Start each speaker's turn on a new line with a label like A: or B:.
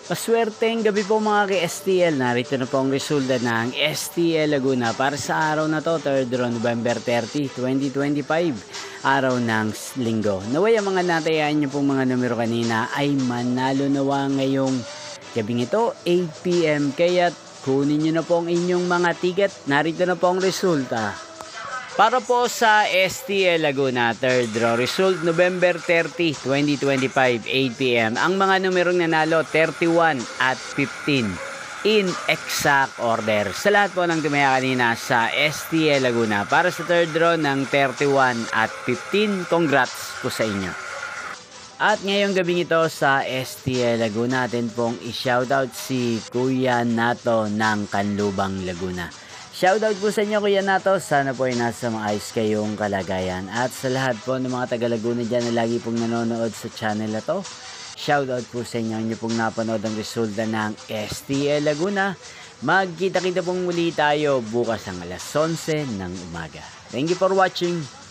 A: Maswerteng gabi po mga ka-STL. Narito na po ang resulta ng STL Laguna para sa araw na to, 3rd November 30, 2025. Araw ng linggo. Naway ang mga natayaan nyo pong mga numero kanina ay manalo nawa ngayong gabing ito, 8 PM. Kaya kunin nyo na po ang inyong mga ticket. Narito na po ang resulta. Para po sa STL Laguna, 3rd draw result, November 30, 2025, 8 PM. Ang mga numerong nanalo, 31 at 15 in exact order. Sa lahat po ng tumaya kanina sa STL Laguna, para sa 3rd draw ng 31 at 15, congrats po sa inyo. At ngayong gabing ito sa STL Laguna, natin pong i-shoutout si Kuya Nato ng Canlubang, Laguna. Shoutout po sa inyo Kuya Nato, sana po ay nasa maayos kayong kalagayan. At sa lahat po ng mga taga Laguna dyan na lagi pong nanonood sa channel na to, shoutout po sa inyo, nyo pong napanood ang resulta ng STL Laguna. Magkita-kita pong muli tayo bukas ang alas 11 ng umaga. Thank you for watching.